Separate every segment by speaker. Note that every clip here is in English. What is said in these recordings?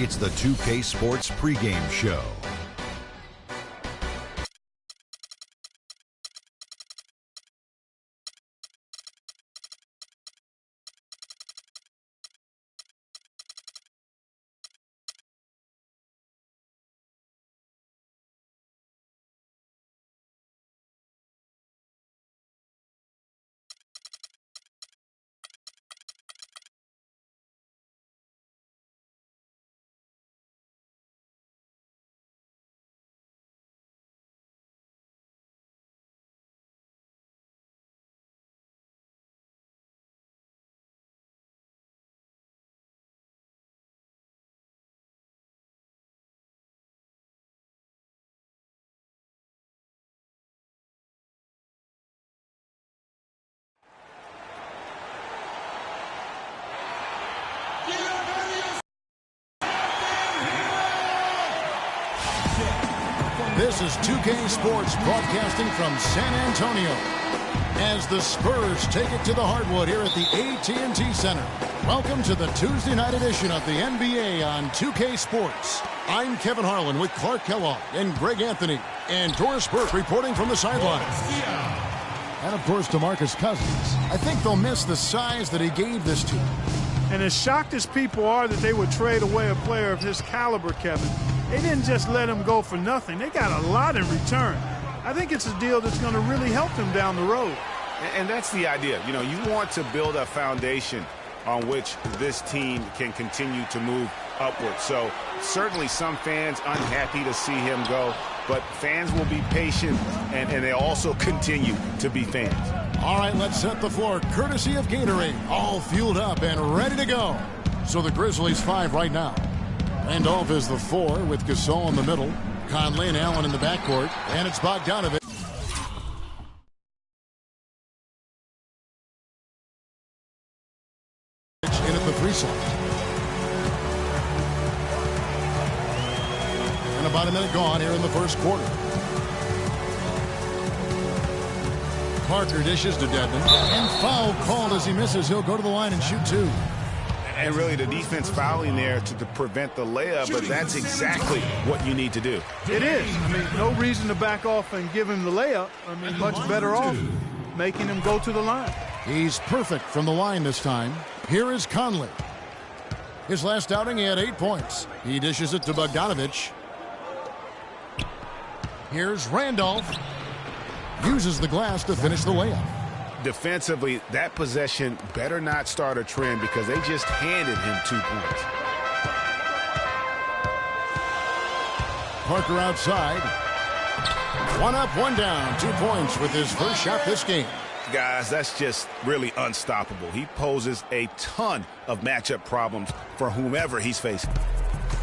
Speaker 1: It's the 2K Sports pregame show.
Speaker 2: This is 2K Sports broadcasting from San Antonio as the Spurs take it to the hardwood here at the AT&T Center. Welcome to the Tuesday night edition of the NBA on 2K Sports. I'm Kevin Harlan with Clark Kellogg and Greg Anthony, and Doris Burke reporting from the sidelines. And of course, DeMarcus Cousins. I think they'll miss the size that he gave this team.
Speaker 3: And as shocked as people are that they would trade away a player of his caliber, Kevin, they didn't just let him go for nothing. They got a lot in return. I think it's a deal that's going to really help him down the road.
Speaker 4: And that's the idea. You know, you want to build a foundation on which this team can continue to move upward. So certainly some fans unhappy to see him go, but fans will be patient, and they also continue to be fans.
Speaker 2: All right, let's set the floor courtesy of Gatorade. All fueled up and ready to go. So the Grizzlies 5 right now. Randolph is the 4 with Gasol in the middle. Conley and Allen in the backcourt. And it's Bogdanovic. In at the 3 slot. And about a minute gone here in the first quarter. Parker dishes to Dedmon. And foul called as he misses. He'll go to the line and shoot 2.
Speaker 4: And really the defense fouling there to prevent the layup, but that's exactly what you need to do.
Speaker 3: It is. I mean, no reason to back off and give him the layup. I mean, much better off making him go to the line.
Speaker 2: He's perfect from the line this time. Here is Conley. His last outing, he had 8 points. He dishes it to Bogdanovic. Here's Randolph. Uses the glass to finish the layup.
Speaker 4: Defensively, that possession better not start a trend because they just handed him 2 points.
Speaker 2: Parker outside. 1 up, 1 down. 2 points with his first shot this game.
Speaker 4: Guys, that's just really unstoppable. He poses a ton of matchup problems for whomever he's facing.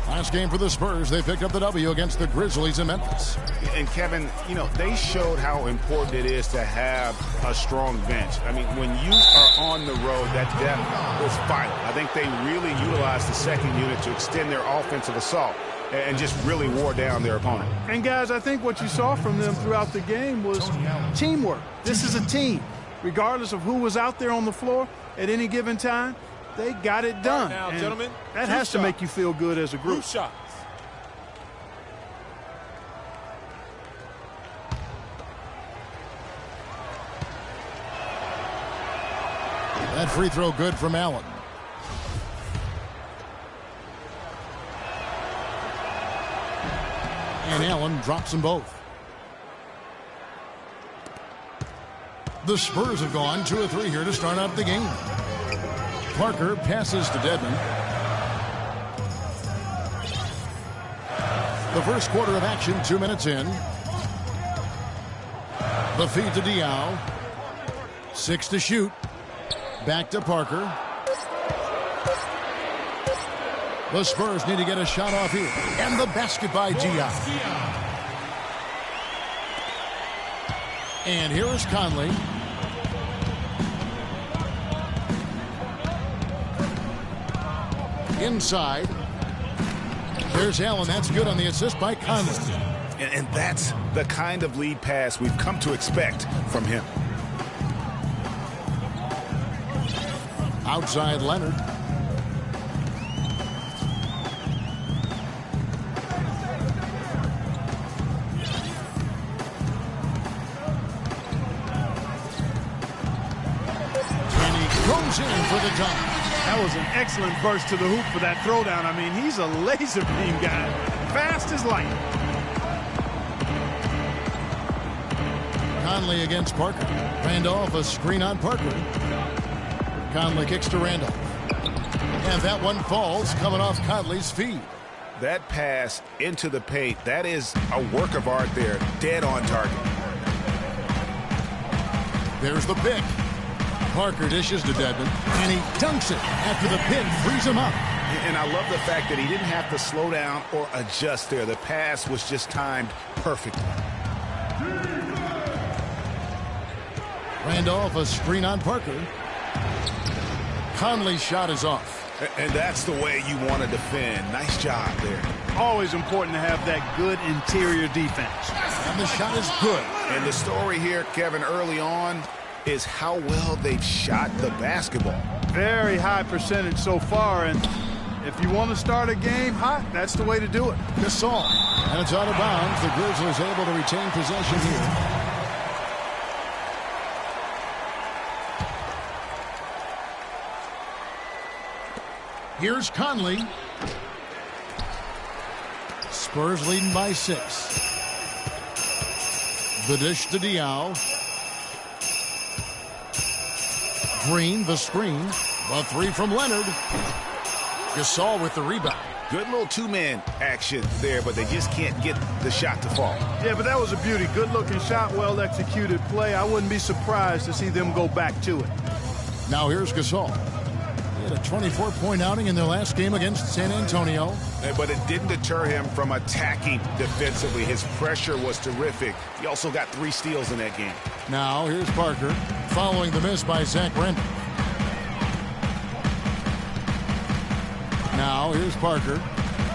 Speaker 2: Last game for the Spurs, they picked up the W against the Grizzlies in Memphis.
Speaker 4: And Kevin, you know, they showed how important it is to have a strong bench. I mean, when you are on the road, that depth is vital. I think they really utilized the second unit to extend their offensive assault and just really wore down their opponent.
Speaker 3: And guys, I think what you saw from them throughout the game was teamwork. This is a team. Regardless of who was out there on the floor at any given time, they got it done.
Speaker 5: Now, gentlemen,
Speaker 3: that has to make you feel good as a group.
Speaker 5: 2 shots.
Speaker 2: That free throw good from Allen. And Allen drops them both. The Spurs have gone 2 of 3 here to start out the game. Parker passes to Dedmon. The first quarter of action, 2 minutes in. The feed to Diaw. 6 to shoot. Back to Parker. The Spurs need to get a shot off here. And the basket by Diaw. And here is Conley. Inside. There's Allen. That's good on the assist by Conley.
Speaker 4: And that's the kind of lead pass we've come to expect from him. Outside Leonard.
Speaker 2: goes in for the dunk.
Speaker 3: That was an excellent burst to the hoop for that throwdown. I mean, he's a laser beam guy. Fast as light.
Speaker 2: Conley against Parker. Randolph, a screen on Parker. Conley kicks to Randolph. And that one falls, coming off Conley's feet.
Speaker 4: That pass into the paint, that is a work of art there. Dead on target.
Speaker 2: There's the pick. Parker dishes to Dedmon, and he dunks it after the pick frees him up.
Speaker 4: And I love the fact that he didn't have to slow down or adjust there. The pass was just timed perfectly.
Speaker 2: Randolph, a screen on Parker. Conley's shot is off.
Speaker 4: And that's the way you want to defend. Nice job there.
Speaker 3: Always important to have that good interior defense.
Speaker 2: And the shot is good.
Speaker 4: And the story here, Kevin, early on is how well they've shot the basketball.
Speaker 3: Very high percentage so far, and if you want to start a game hot, that's the way to do it.
Speaker 2: Gasol, and it's out of bounds. The Grizzlies able to retain possession here. Here's Conley. Spurs leading by 6. The dish to Diaw. Green, the screen. A three from Leonard. Gasol with the rebound.
Speaker 4: Good little two-man action there, but they just can't get the shot to fall.
Speaker 3: Yeah, but that was a beauty. Good-looking shot, well-executed play. I wouldn't be surprised to see them go back to it.
Speaker 2: Now here's Gasol. He had a 24-point outing in their last game against San Antonio.
Speaker 4: But it didn't deter him from attacking defensively. His pressure was terrific. He also got 3 steals in that game.
Speaker 2: Now here's Parker following the miss by Zach Randolph. Now here's Parker.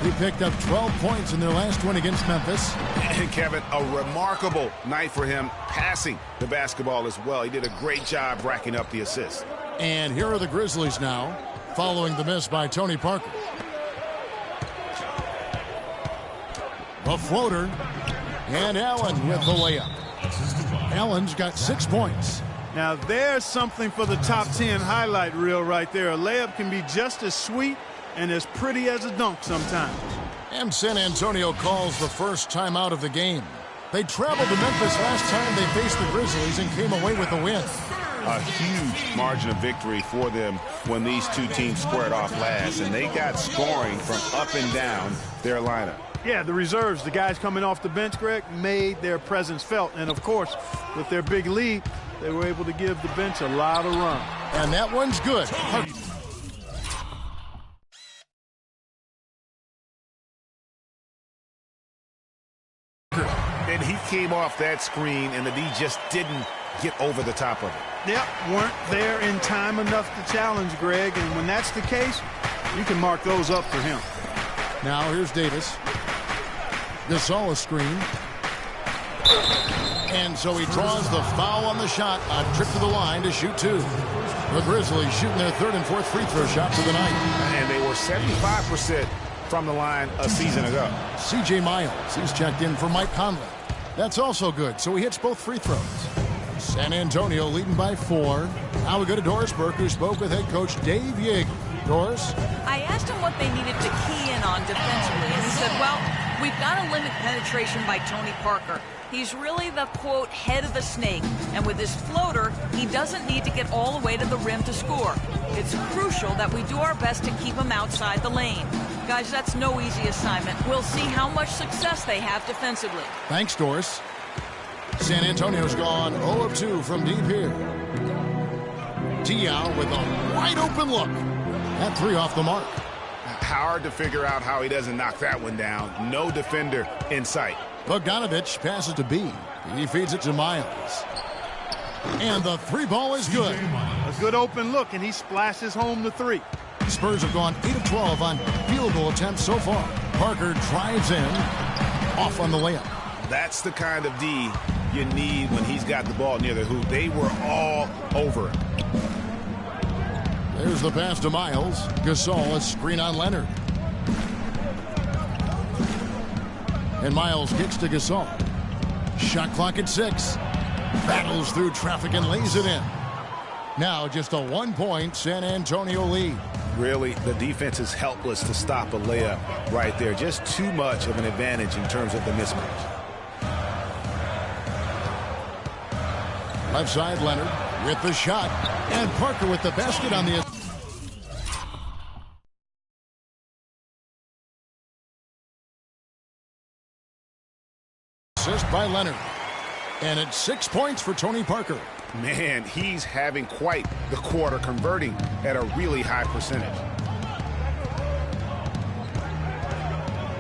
Speaker 2: He picked up 12 points in their last win against Memphis.
Speaker 4: And Kevin, a remarkable night for him passing the basketball as well. He did a great job racking up the assists.
Speaker 2: And here are the Grizzlies now following the miss by Tony Parker. A floater. And Allen with the layup. Allen's got 6 points.
Speaker 3: Now there's something for the top 10 highlight reel right there. A layup can be just as sweet and as pretty as a dunk sometimes.
Speaker 2: And San Antonio calls the first time out of the game. They traveled to Memphis last time they faced the Grizzlies and came away with a win.
Speaker 4: A huge margin of victory for them when these two teams squared off last, and they got scoring from up and down their lineup.
Speaker 3: Yeah, the reserves, the guys coming off the bench, Greg, made their presence felt. And, of course, with their big lead, they were able to give the bench a lot of run.
Speaker 2: And that one's good.
Speaker 4: And he came off that screen, and the D just didn't get over the top of it.
Speaker 3: Yep, weren't there in time enough to challenge, Greg. And when that's the case, you can mark those up for him.
Speaker 2: Now here's Davis. Gasol a screen. And so he draws the foul on the shot. A trip to the line to shoot 2. The Grizzlies shooting their 3rd and 4th free throw shots of the night.
Speaker 4: And they were 75% from the line a season ago.
Speaker 2: C.J. Miles, he's checked in for Mike Conley. That's also good, so he hits both free throws. San Antonio leading by 4. Now we go to Doris Burke, who spoke with head coach Dave Yeager. Doris?
Speaker 5: I asked him what they needed to key in on defensively, and he said, well, we've got to limit penetration by Tony Parker. He's really the, quote, head of the snake, and with his floater, he doesn't need to get all the way to the rim to score. It's crucial that we do our best to keep him outside the lane. Guys, that's no easy assignment. We'll see how much success they have defensively.
Speaker 2: Thanks, Doris. San Antonio's gone 0 of 2 from deep here. Diaw with a wide-open look. That 3 off the mark.
Speaker 4: Hard to figure out how he doesn't knock that one down. No defender in sight.
Speaker 2: Bogdanovich passes to B. He feeds it to Miles. And the 3 ball is good.
Speaker 3: A good open look, and he splashes home the 3.
Speaker 2: Spurs have gone 8 of 12 on field goal attempts so far. Parker drives in. Off on the layup.
Speaker 4: That's the kind of D you need when he's got the ball near the hoop. They were all over him.
Speaker 2: There's the pass to Miles. Gasol, a screen on Leonard. And Miles kicks to Gasol. Shot clock at 6. Battles through traffic and lays it in. Now just a 1-point San Antonio lead.
Speaker 4: Really, the defense is helpless to stop a layup right there. Just too much of an advantage in terms of the mismatch.
Speaker 2: Left side, Leonard with the shot. And Parker with the basket on the assist by Leonard. And it's 6 points for Tony Parker.
Speaker 4: Man, he's having quite the quarter, converting at a really high percentage.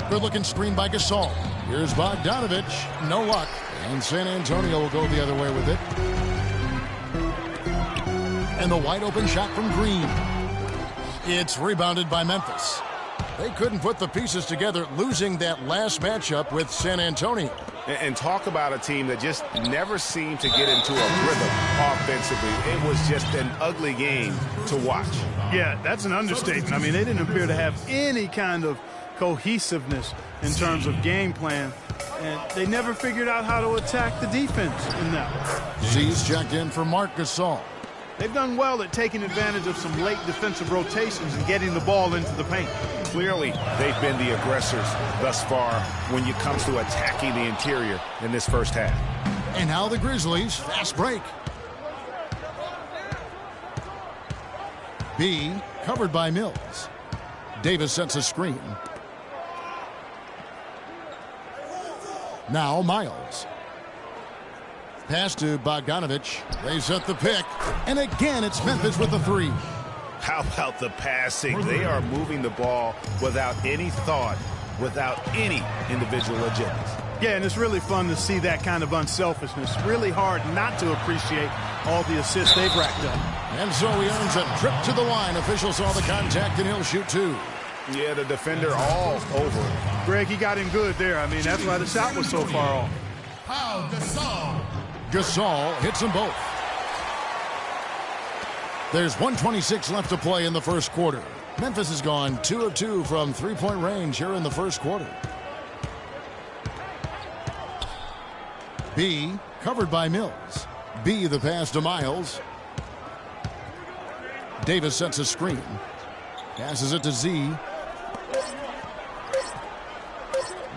Speaker 2: Good-looking screen by Gasol. Here's Bogdanovich. No luck. And San Antonio will go the other way with it. And the wide-open shot from Green. It's rebounded by Memphis. They couldn't put the pieces together, losing that last matchup with San Antonio.
Speaker 4: And talk about a team that just never seemed to get into a rhythm offensively. It was just an ugly game to watch.
Speaker 3: Yeah, that's an understatement. I mean, they didn't appear to have any kind of cohesiveness in terms of game plan. And they never figured out how to attack the defense in that.
Speaker 2: Z's checked in for Marc Gasol.
Speaker 3: They've done well at taking advantage of some late defensive rotations and getting the ball into the paint.
Speaker 4: Clearly, they've been the aggressors thus far when it comes to attacking the interior in this first half.
Speaker 2: And now the Grizzlies, fast break. B, covered by Mills. Davis sets a screen. Now Miles. Pass to Bogdanovich. They set the pick. And again, it's Memphis with the three.
Speaker 4: How about the passing? They are moving the ball without any thought, without any individual agendas.
Speaker 3: Yeah, and it's really fun to see that kind of unselfishness. Really hard not to appreciate all the assists they've racked up.
Speaker 2: And so he earns a trip to the line. Officials saw the contact, and he'll shoot two.
Speaker 4: Yeah, the defender all over it.
Speaker 3: Greg, he got in good there. I mean, that's why the shot was so far off.
Speaker 2: Foul, Gasol. Gasol hits them both. There's 1:26 left to play in the first quarter. Memphis has gone 2 of 2 from three-point range here in the first quarter. B, covered by Mills. B, the pass to Miles. Davis sets a screen. Passes it to Z.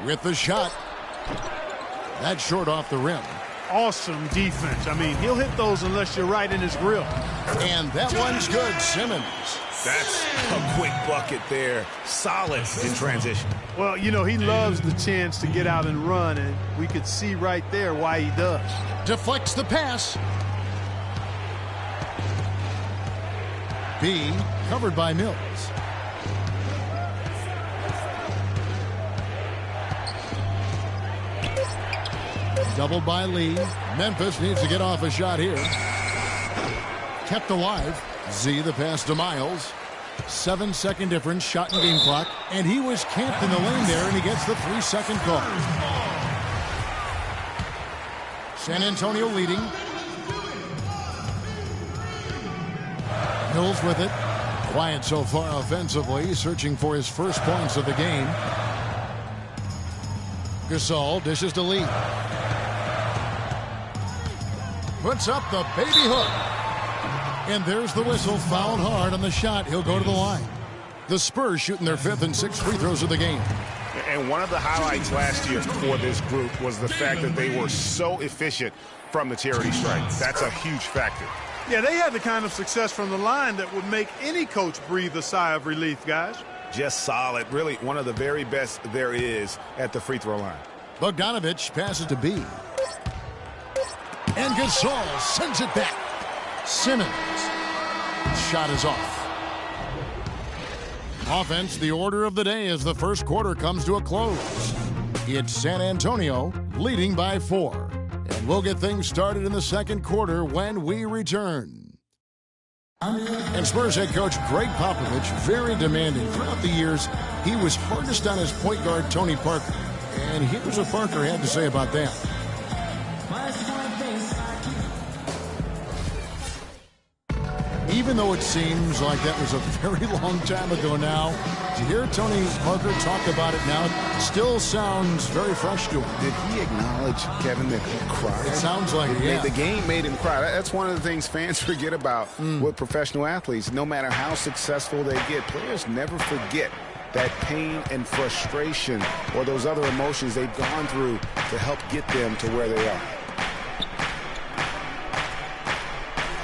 Speaker 2: With the shot. That's short off the rim.
Speaker 3: Awesome defense. I mean, he'll hit those unless you're right in his grill.
Speaker 2: And that one's good. Simmons.
Speaker 4: That's a quick bucket there. Solid in transition.
Speaker 3: Well, you know, he loves the chance to get out and run, and we could see right there why he does.
Speaker 2: Deflects the pass. B, covered by Mills. Doubled by Lee. Memphis needs to get off a shot here. Kept alive. Z, the pass to Miles. 7-second difference, shot and game clock. And he was camped in the lane there, and he gets the 3-second call. San Antonio leading. Mills with it. Quiet so far offensively, searching for his first points of the game. Gasol dishes to Lee. Puts up the baby hook. And there's the whistle. Fouled hard on the shot. He'll go to the line. The Spurs shooting their 5th and 6th free throws of the game.
Speaker 4: And one of the highlights last year for this group was the fact that they were so efficient from the charity stripe. That's a huge factor.
Speaker 3: Yeah, they had the kind of success from the line that would make any coach breathe a sigh of relief, guys.
Speaker 4: Just solid. Really one of the very best there is at the free throw line.
Speaker 2: Bogdanovich passes to B. And Gasol sends it back. Simmons. Shot is off. Offense, the order of the day as the first quarter comes to a close. It's San Antonio leading by 4. And we'll get things started in the second quarter when we return. And Spurs head coach Greg Popovich, very demanding. Throughout the years, he was hardest on his point guard, Tony Parker. And here's what Parker had to say about that. Even though it seems like that was a very long time ago now, to hear Tony Parker talk about it now, it still sounds very fresh to him.
Speaker 4: Did he acknowledge, Kevin, that he cried?
Speaker 2: It sounds like it, yeah.
Speaker 4: The game made him cry. That's one of the things fans forget about with professional athletes. No matter how successful they get, players never forget that pain and frustration or those other emotions they've gone through to help get them to where they are.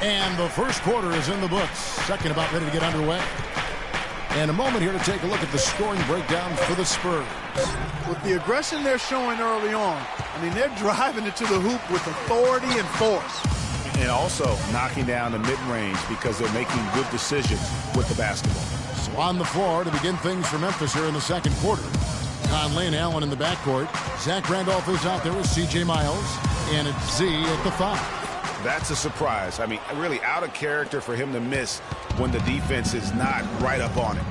Speaker 2: And the first quarter is in the books. Second about ready to get underway. And a moment here to take a look at the scoring breakdown for the Spurs.
Speaker 3: With the aggression they're showing early on, I mean, they're driving it to the hoop with authority and force.
Speaker 4: And also knocking down the mid-range because they're making good decisions with the basketball.
Speaker 2: So on the floor to begin things for Memphis here in the second quarter. Conley and Allen in the backcourt. Zach Randolph is out there with C.J. Miles. And it's Z at the 5.
Speaker 4: That's a surprise. I mean, really out of character for him to miss when the defense is not right up on it.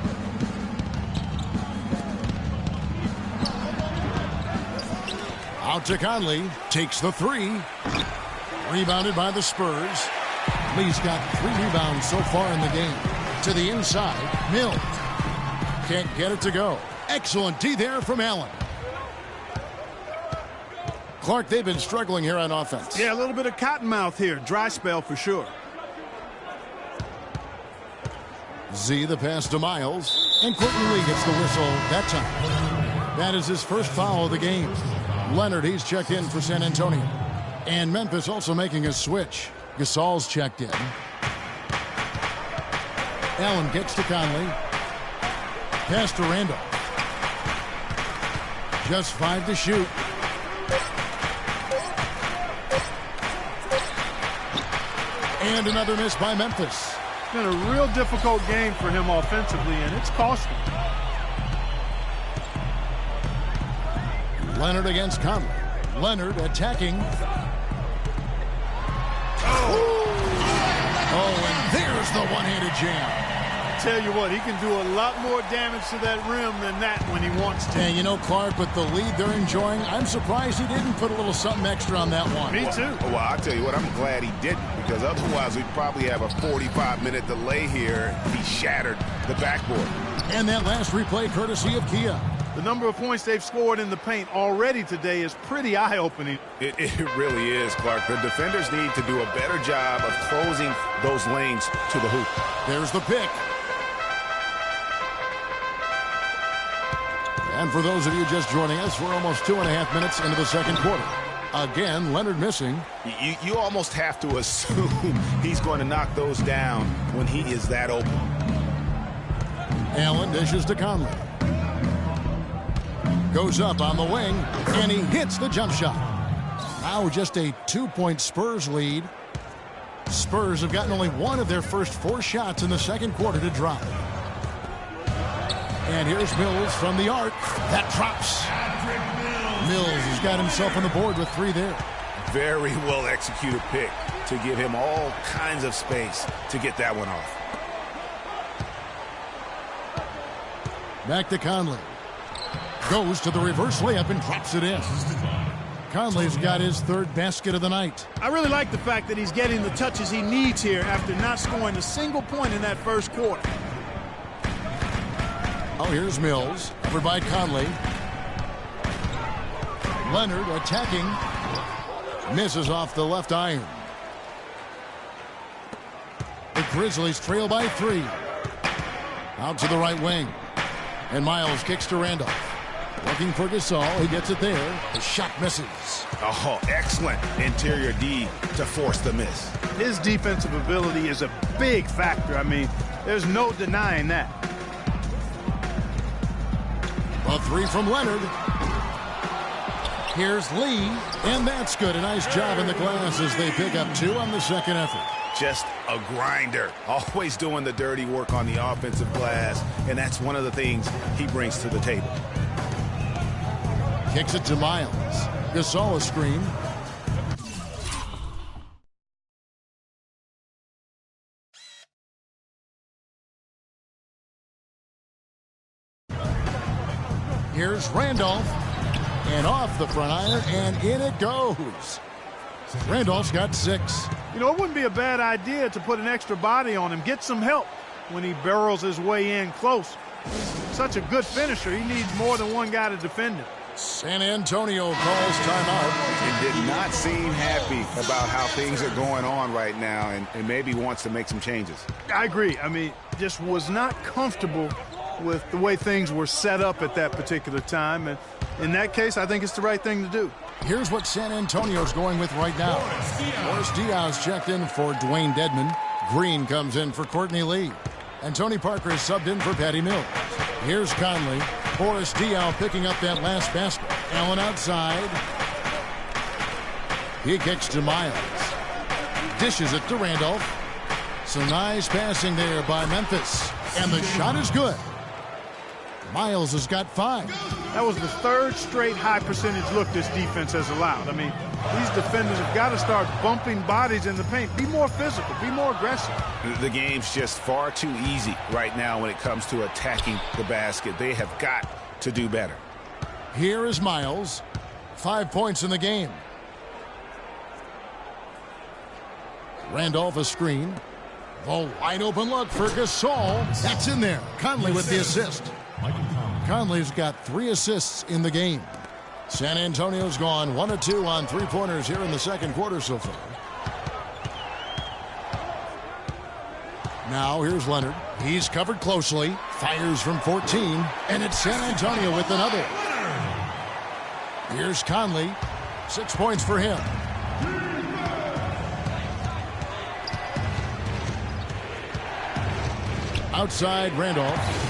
Speaker 2: Out to Conley. Takes the 3. Rebounded by the Spurs. Lee's got 3 rebounds so far in the game. To the inside. Mills. Can't get it to go. Excellent D there from Allen. Clark, they've been struggling here on offense.
Speaker 3: Yeah, a little bit of cottonmouth here. Dry spell for sure.
Speaker 2: Z the pass to Miles. And Courtney Lee gets the whistle that time. That is his first foul of the game. Leonard, he's checked in for San Antonio. And Memphis also making a switch. Gasol's checked in. Allen gets to Conley. Pass to Randolph. Just 5 to shoot. And another miss by Memphis.
Speaker 3: It's been a real difficult game for him offensively, and it's cost him.
Speaker 2: Leonard against Conley. Leonard attacking. Oh, and there's the one-handed jam.
Speaker 3: Tell you what, he can do a lot more damage to that rim than that when he wants to.
Speaker 2: And you know, Clark, with the lead they're enjoying, I'm surprised he didn't put a little something extra on that one.
Speaker 3: Me too.
Speaker 4: Well, I'll tell you what, I'm glad he didn't, because otherwise we'd probably have a 45-minute delay here. He shattered the backboard.
Speaker 2: And that last replay courtesy of Kia.
Speaker 3: The number of points they've scored in the paint already today is pretty eye-opening.
Speaker 4: It really is, Clark. The defenders need to do a better job of closing those lanes to the hoop.
Speaker 2: There's the pick. And for those of you just joining us, we're almost 2.5 minutes into the second quarter. Again, Leonard missing.
Speaker 4: You almost have to assume he's going to knock those down when he is that open.
Speaker 2: Allen dishes to Conley. Goes up on the wing, and he hits the jump shot. Now just a 2-point Spurs lead. Spurs have gotten only 1 of their first 4 shots in the second quarter to drop. And here's Mills from the arc. That drops. Mills has got himself on the board with 3 there.
Speaker 4: Very well executed pick to give him all kinds of space to get that one off.
Speaker 2: Back to Conley. Goes to the reverse layup and drops it in. Conley's got his 3rd basket of the night.
Speaker 3: I really like the fact that he's getting the touches he needs here after not scoring a single point in that first quarter.
Speaker 2: Oh, here's Mills. Covered by Conley. Leonard attacking. Misses off the left iron. The Grizzlies trail by 3. Out to the right wing. And Miles kicks to Randolph. Looking for Gasol. He gets it there. The shot misses.
Speaker 4: Oh, excellent interior D to force the miss.
Speaker 3: His defensive ability is a big factor. I mean, there's no denying that.
Speaker 2: A 3 from Leonard. Here's Lee, and that's good. A nice job in the glass as they pick up 2 on the second effort.
Speaker 4: Just a grinder. Always doing the dirty work on the offensive glass, and that's one of the things he brings to the table.
Speaker 2: Kicks it to Miles. Gasol a screen. Here's Randolph. And off the front iron, and in it goes. Randolph's got 6.
Speaker 3: You know, it wouldn't be a bad idea to put an extra body on him, get some help when he barrels his way in close. He's such a good finisher. He needs more than one guy to defend him.
Speaker 2: San Antonio calls timeout.
Speaker 4: And did not seem happy about how things are going on right now, and maybe wants to make some changes.
Speaker 3: I agree. I mean, just was not comfortable with the way things were set up at that particular time. And in that case, I think it's the right thing to do.
Speaker 2: Here's what San Antonio's going with right now. Boris Diaz checked in for Dwayne Dedman. Green comes in for Courtney Lee. And Tony Parker is subbed in for Patty Mills. Here's Conley. Boris Diaw picking up that last basket. Allen outside. He kicks to Miles. Dishes it to Randolph. So nice passing there by Memphis. And the shot is good. Miles has got 5.
Speaker 3: That was the 3rd straight high percentage look this defense has allowed. I mean, these defenders have got to start bumping bodies in the paint. Be more physical. Be more aggressive.
Speaker 4: The game's just far too easy right now when it comes to attacking the basket. They have got to do better.
Speaker 2: Here is Miles. 5 points in the game. Randolph a screen. The wide open look for Gasol. That's in there. Conley with the assist. Conley's got 3 assists in the game. San Antonio's gone 1 of 2 on 3-pointers here in the second quarter so far. Now here's Leonard. He's covered closely. Fires from 14. And it's San Antonio with another. Here's Conley. 6 points for him. Outside Randolph.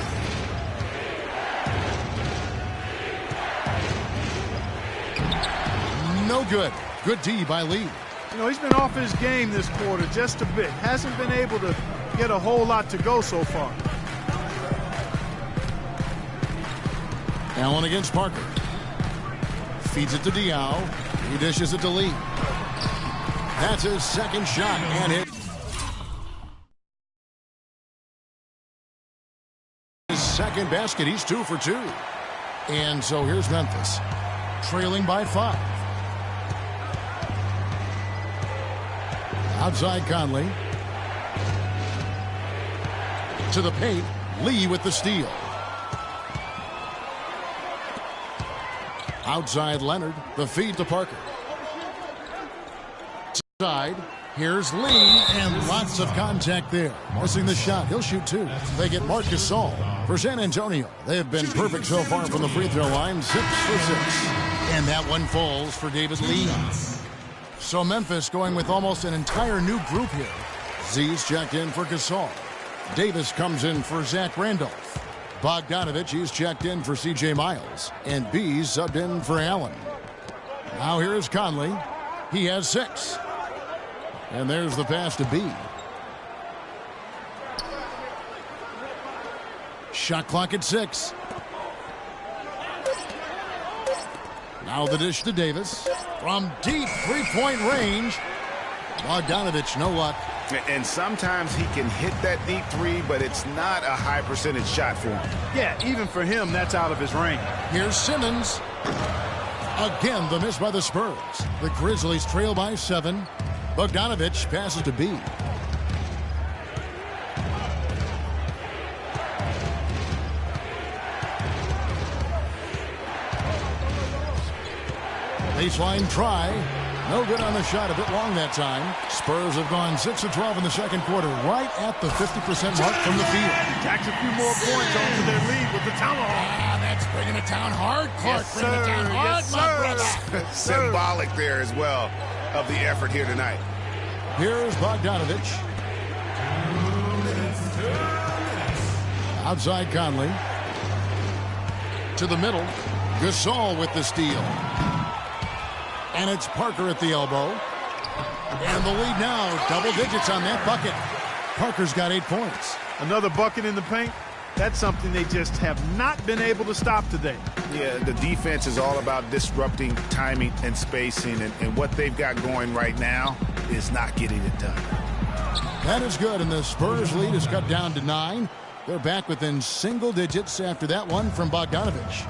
Speaker 2: No good. Good D by Lee.
Speaker 3: You know, he's been off his game this quarter just a bit. Hasn't been able to get a whole lot to go so far.
Speaker 2: Allen against Parker. Feeds it to Diaw. He dishes it to Lee. That's his second shot and hit. His second basket. He's 2 for 2. And so here's Memphis. Trailing by 5. Outside Conley. To the paint. Lee with the steal. Outside Leonard. The feed to Parker. Side. Here's Lee. And lots of contact there. Missing the shot. He'll shoot 2. They get Marc Gasol. For San Antonio, they have been perfect so far from the free throw line. 6 for 6. And that one falls for David Lee. So Memphis going with almost an entire new group here. Z's checked in for Gasol. Davis comes in for Zach Randolph. Bogdanovich, he's checked in for C.J. Miles. And B's subbed in for Allen. Now here's Conley. He has 6. And there's the pass to B. Shot clock at 6. Now the dish to Davis. From deep three-point range. Bogdanovich, no luck.
Speaker 4: And sometimes he can hit that deep 3, but it's not a high percentage shot for him.
Speaker 3: Yeah, even for him, that's out of his range.
Speaker 2: Here's Simmons. Again, the miss by the Spurs. The Grizzlies trail by 7. Bogdanovich passes to B. Baseline try. No good on the shot. A bit long that time. Spurs have gone 6 of 12 in the second quarter, right at the 50% mark from the field.
Speaker 3: Jacks a few more points onto their lead with the tomahawk.
Speaker 2: That's bringing it down hard, Clark.
Speaker 3: Yes,
Speaker 2: bringing it down hard,
Speaker 3: yes,
Speaker 2: my brother.
Speaker 4: Symbolic there as well of the effort here tonight.
Speaker 2: Here's Bogdanovich. Outside Conley. To the middle. Gasol with the steal. And it's Parker at the elbow. And the lead now, double digits on that bucket. Parker's got 8 points.
Speaker 3: Another bucket in the paint. That's something they just have not been able to stop today.
Speaker 4: Yeah, the defense is all about disrupting timing and spacing, and what they've got going right now is not getting it done.
Speaker 2: That is good, and the Spurs lead is cut down to 9. They're back within single digits after that one from Bogdanovich.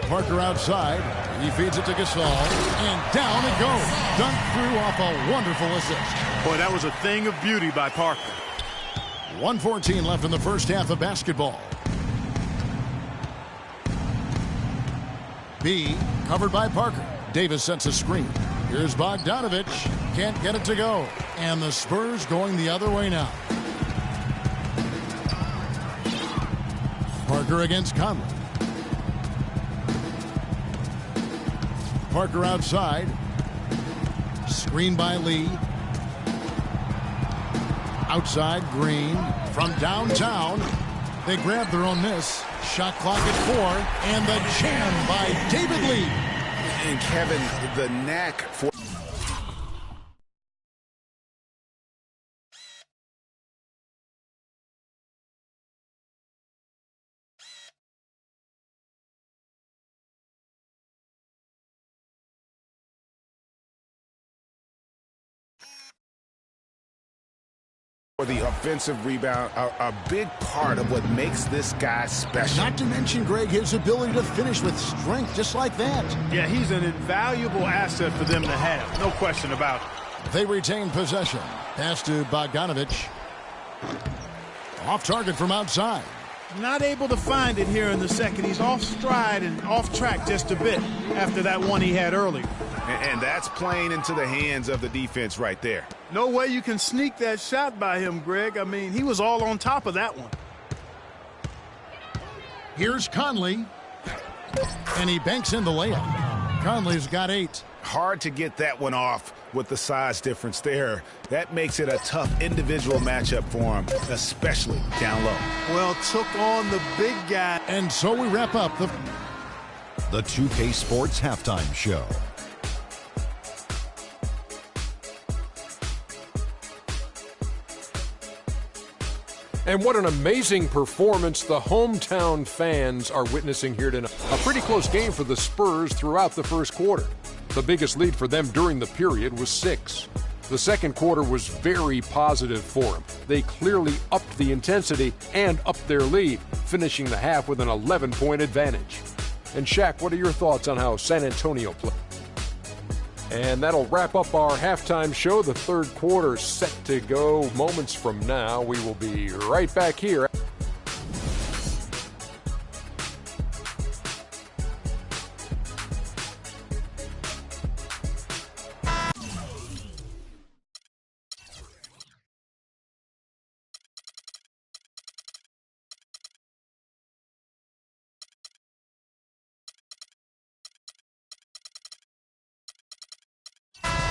Speaker 2: Parker outside. He feeds it to Gasol, and down it goes. Dunked through off a wonderful assist.
Speaker 3: Boy, that was a thing of beauty by Parker.
Speaker 2: 1:14 left in the first half of basketball. B, covered by Parker. Davis sets a screen. Here's Bogdanovich. Can't get it to go. And the Spurs going the other way now. Parker against Conley. Parker outside. Screen by Lee. Outside, Green. From downtown. They grab their own miss. Shot clock at 4. And the jam by David Lee.
Speaker 4: And Kevin, the knack for... the offensive rebound, a big part of what makes this guy special.
Speaker 2: Not to mention, Greg, his ability to finish with strength just like that.
Speaker 3: Yeah, he's an invaluable asset for them to have. No question about it.
Speaker 2: They retain possession. Pass to Bogdanovich. Off target from outside.
Speaker 3: Not able to find it here in the second. He's off stride and off track just a bit after that one he had earlier.
Speaker 4: And that's playing into the hands of the defense right there.
Speaker 3: No way you can sneak that shot by him, Greg. I mean, he was all on top of that one.
Speaker 2: Here's Conley. And he banks in the layup. Conley's got 8.
Speaker 4: Hard to get that one off with the size difference there. That makes it a tough individual matchup for him, especially down low.
Speaker 3: Well, took on the big guy.
Speaker 2: And so we wrap up the
Speaker 1: 2K Sports Halftime Show.
Speaker 6: And what an amazing performance the hometown fans are witnessing here tonight. A pretty close game for the Spurs throughout the first quarter. The biggest lead for them during the period was 6. The second quarter was very positive for them. They clearly upped the intensity and upped their lead, finishing the half with an 11-point advantage. And Shaq, what are your thoughts on how San Antonio played? And that'll wrap up our halftime show. The third quarter set to go moments from now. We will be right back here.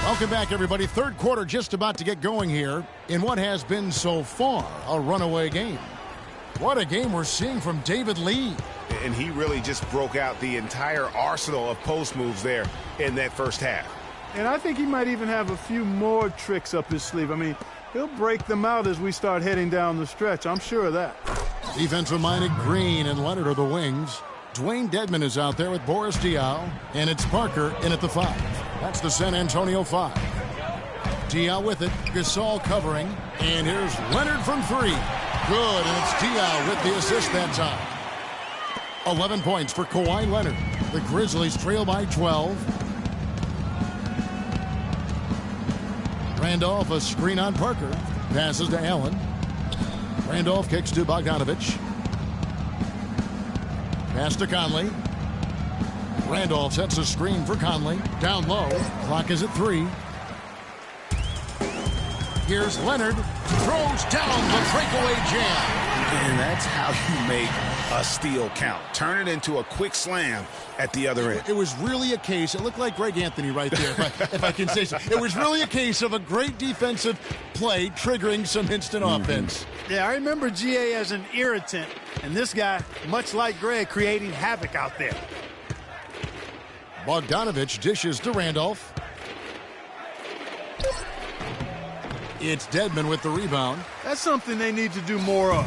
Speaker 2: Welcome back, everybody. Third quarter just about to get going here in what has been so far a runaway game. What a game we're seeing from David Lee.
Speaker 4: And he really just broke out the entire arsenal of post moves there in that first half.
Speaker 3: And I think he might even have a few more tricks up his sleeve. I mean, he'll break them out as we start heading down the stretch. I'm sure of that.
Speaker 2: Defensive-minded Green and Leonard are the wings. Dwayne Dedmon is out there with Boris Diaw. And it's Parker in at the 5. That's the San Antonio 5. Diaw with it. Gasol covering. And here's Leonard from 3. Good, and it's Diaw with the assist that time. 11 points for Kawhi Leonard. The Grizzlies trail by 12. Randolph, a screen on Parker. Passes to Allen. Randolph kicks to Bogdanovich. Pass to Conley. Randolph sets a screen for Conley. Down low. Clock is at 3. Here's Leonard. Throws down the breakaway jam.
Speaker 4: And that's how you make a steal count. Turn it into a quick slam at the other end.
Speaker 2: It was really a case. It looked like Greg Anthony right there, if I can say so. It was really a case of a great defensive play triggering some instant offense.
Speaker 3: Yeah, I remember GA as an irritant. And this guy, much like Greg, creating havoc out there.
Speaker 2: Bogdanovich dishes to Randolph. It's Dedmon with the rebound.
Speaker 3: That's something they need to do more of.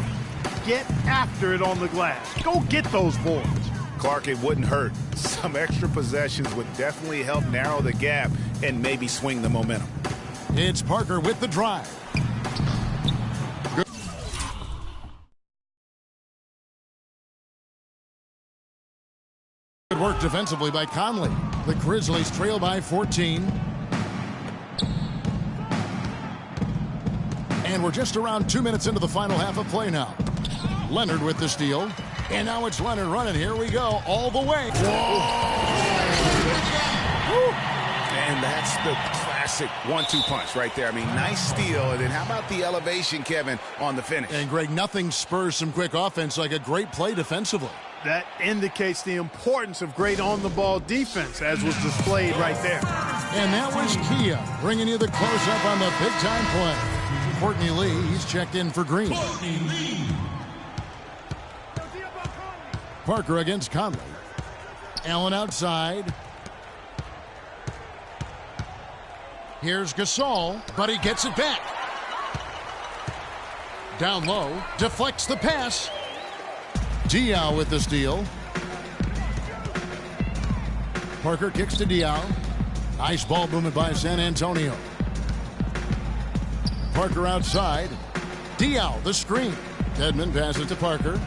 Speaker 3: Get after it on the glass. Go get those boards.
Speaker 4: Clark, it wouldn't hurt. Some extra possessions would definitely help narrow the gap and maybe swing the momentum.
Speaker 2: It's Parker with the drive. Good work defensively by Conley. The Grizzlies trail by 14. And we're just around 2 minutes into the final half of play now. Leonard with the steal. And now it's Leonard running. Here we go. All the way.
Speaker 4: And that's the classic 1-2 punch right there. I mean, nice steal. And then how about the elevation, Kevin, on the finish?
Speaker 2: And, Greg, nothing spurs some quick offense like a great play defensively.
Speaker 3: That indicates the importance of great on-the-ball defense, as was displayed right there.
Speaker 2: And that was Kia bringing you the close-up on the big-time play. Courtney Lee, he's checked in for Green. Parker against Conley. Allen outside. Here's Gasol, but he gets it back. Down low, deflects the pass. Diaw with the steal. Parker kicks to Diaw. Nice ball movement by San Antonio. Parker outside. Diaw, the screen. Dedmon passes to Parker.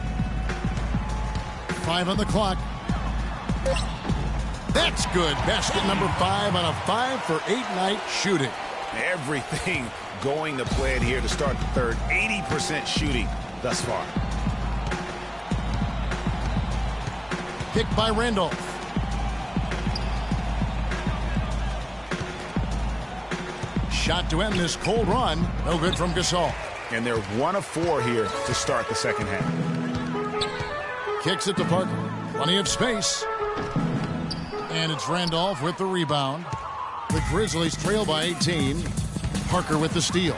Speaker 2: 5 on the clock. That's good. Basket number 5 on a 5-for-8 night shooting.
Speaker 4: Everything going to plan here to start the third. 80% shooting thus far.
Speaker 2: Kick by Randolph. Shot to end this cold run. No good from Gasol.
Speaker 4: And they're 1 of 4 here to start the second half.
Speaker 2: Kicks it to Parker. Plenty of space. And it's Randolph with the rebound. The Grizzlies trail by 18. Parker with the steal.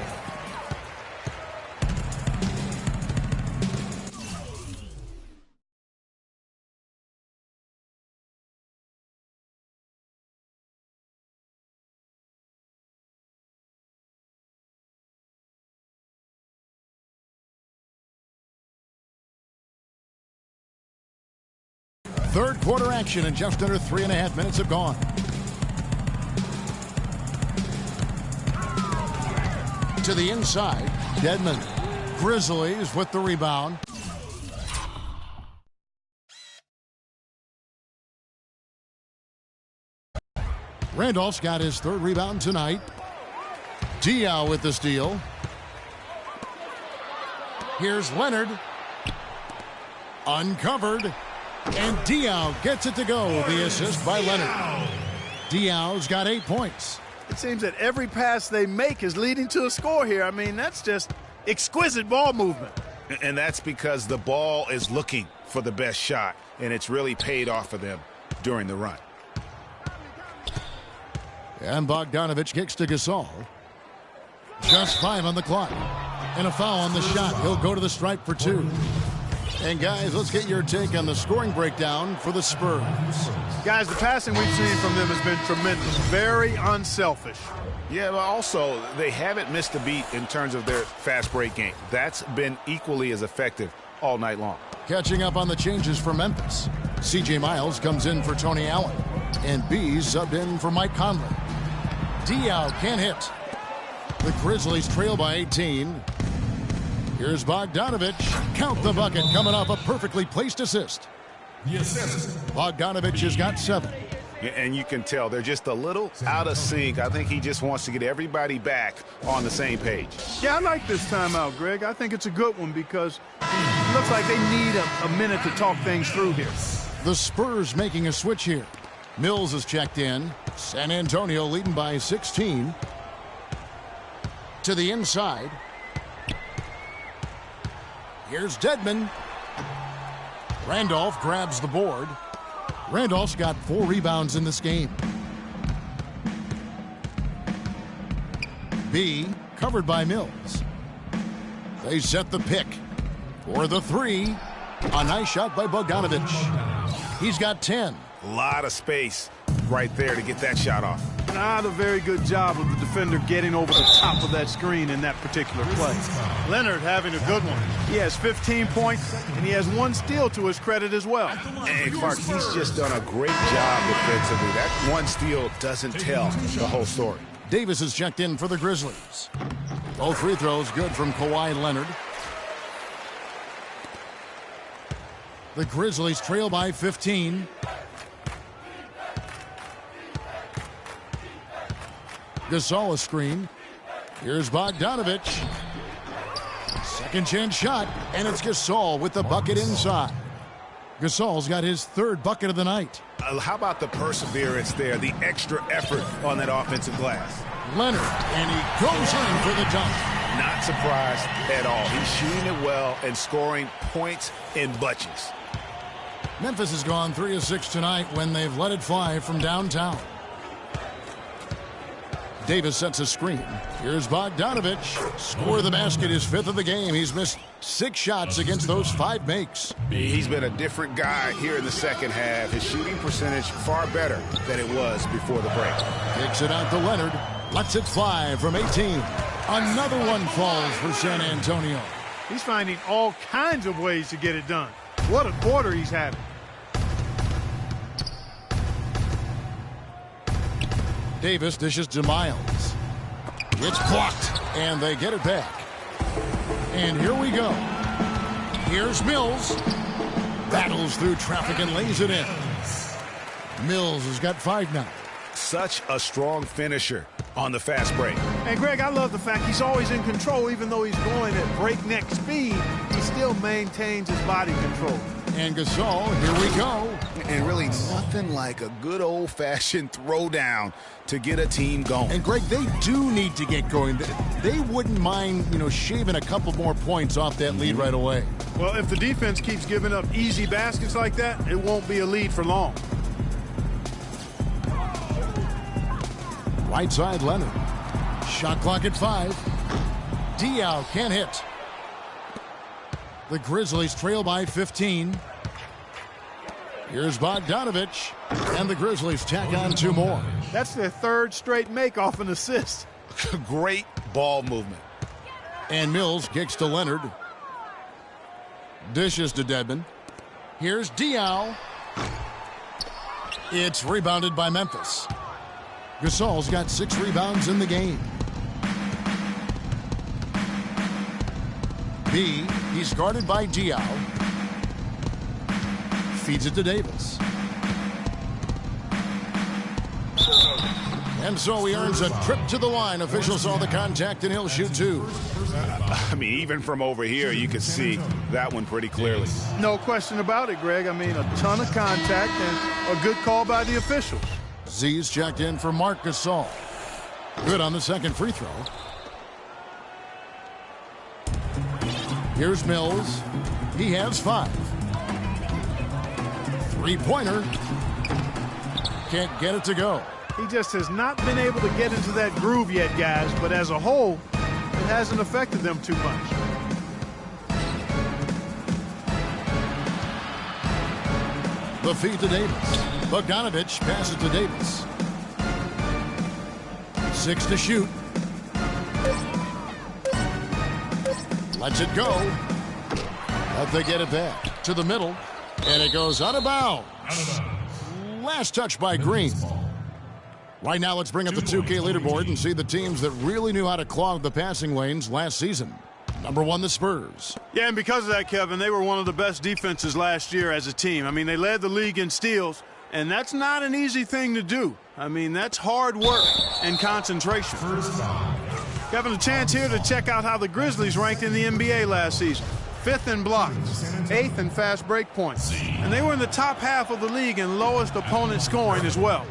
Speaker 2: Third quarter action, and just under 3.5 minutes have gone. To the inside, Dedmon. Grizzlies with the rebound. Randolph's got his third rebound tonight. Diaw with the steal. Here's Leonard. Uncovered. And Diaw gets it to go. The assist by Leonard. Diaw's got 8 points.
Speaker 3: It seems that every pass they make is leading to a score here. I mean, that's just exquisite ball movement.
Speaker 4: And that's because the ball is looking for the best shot, and it's really paid off for them during the run.
Speaker 2: And Bogdanovich kicks to Gasol. Just 5 on the clock. And a foul on the shot. He'll go to the stripe for 2. And, guys, let's get your take on the scoring breakdown for the Spurs.
Speaker 3: Guys, the passing we've seen from them has been tremendous. Very unselfish.
Speaker 4: Yeah, but also they haven't missed a beat in terms of their fast break game. That's been equally as effective all night long.
Speaker 2: Catching up on the changes for Memphis. C.J. Miles comes in for Tony Allen. And B subbed in for Mike Conley. Diaw can't hit. The Grizzlies trail by 18. Here's Bogdanovich. Count the bucket, coming off a perfectly placed assist. Bogdanovich has got 7.
Speaker 4: And you can tell they're just a little out of sync. I think he just wants to get everybody back on the same page.
Speaker 3: Yeah, I like this timeout, Greg. I think it's a good one because it looks like they need a minute to talk things through here.
Speaker 2: The Spurs making a switch here. Mills is checked in. San Antonio leading by 16. To the inside. Here's Dedmon. Randolph grabs the board. Randolph's got 4 rebounds in this game. B covered by Mills. They set the pick for the 3. A nice shot by Bogdanovich. He's got 10.
Speaker 4: A lot of space right there to get that shot off.
Speaker 3: Not a very good job of the defender getting over the top of that screen in that particular play. Leonard having a good one. He has 15 points, and he has 1 steal to his credit as well.
Speaker 4: And Clark, he's just done a great job defensively. That 1 steal doesn't tell the whole story.
Speaker 2: Davis is checked in for the Grizzlies. Both free throws good from Kawhi Leonard. The Grizzlies trail by 15. Gasol a screen. Here's Bogdanovich. Second chance shot, and it's Gasol with the bucket inside. Gasol's got his third bucket of the night.
Speaker 4: How about the perseverance there, the extra effort on that offensive glass?
Speaker 2: Leonard, and he goes in for the dunk.
Speaker 4: Not surprised at all. He's shooting it well and scoring points in bunches.
Speaker 2: Memphis has gone 3 of 6 tonight when they've let it fly from downtown. Davis sets a screen. Here's Bogdanovich. Score the basket, his 5th of the game. He's missed 6 shots against those 5 makes.
Speaker 4: He's been a different guy here in the second half. His shooting percentage far better than it was before the break.
Speaker 2: Kicks it out to Leonard. Lets it fly from 18. Another one falls for San Antonio.
Speaker 3: He's finding all kinds of ways to get it done. What a quarter he's having.
Speaker 2: Davis dishes to Miles. It's blocked, and they get it back. And here we go. Here's Mills. Battles through traffic and lays it in. Mills has got 5 now.
Speaker 4: Such a strong finisher on the fast break.
Speaker 3: And Greg, I love the fact he's always in control. Even though he's going at breakneck speed, he still maintains his body control.
Speaker 2: And Gasol, here we go.
Speaker 4: And really nothing like a good old-fashioned throwdown to get a team going.
Speaker 2: And Greg, they do need to get going. They wouldn't mind, shaving a couple more points off that lead right away.
Speaker 3: Well, if the defense keeps giving up easy baskets like that, it won't be a lead for long.
Speaker 2: Right side, Leonard. Shot clock at 5. Diaw can't hit. The Grizzlies trail by 15. Here's Bogdanovich. And the Grizzlies tack on 2 more.
Speaker 3: That's their 3rd straight make off an assist.
Speaker 4: Great ball movement.
Speaker 2: And Mills kicks to Leonard. Dishes to Dedmon. Here's Diaw. It's rebounded by Memphis. Gasol's got 6 rebounds in the game. B, he's guarded by Diaw. Feeds it to Davis. And so he earns a trip to the line. Officials saw the contact, and he'll shoot 2.
Speaker 4: I mean, even from over here, you can see that one pretty clearly.
Speaker 3: No question about it, Greg. I mean, a ton of contact and a good call by the officials.
Speaker 2: Z's checked in for Marc Gasol. Good on the second free throw. Here's Mills. He has 5. 3-pointer. Can't get it to go.
Speaker 3: He just has not been able to get into that groove yet, guys. But as a whole, it hasn't affected them too much.
Speaker 2: The feed to Davis. Bogdanovich passes to Davis. 6 to shoot. Lets it go. But they get it back to the middle. And it goes out of bounds. Last touch by Green. Right now, let's bring up the 2K leaderboard and see the teams that really knew how to clog the passing lanes last season. Number 1, the Spurs.
Speaker 3: Yeah, and because of that, Kevin, they were one of the best defenses last year as a team. I mean, they led the league in steals, and that's not an easy thing to do. I mean, that's hard work and concentration. Kevin, a chance here to check out how the Grizzlies ranked in the NBA last season. 5th in blocks, 8th in fast break points. And they were in the top half of the league in lowest opponent scoring as well.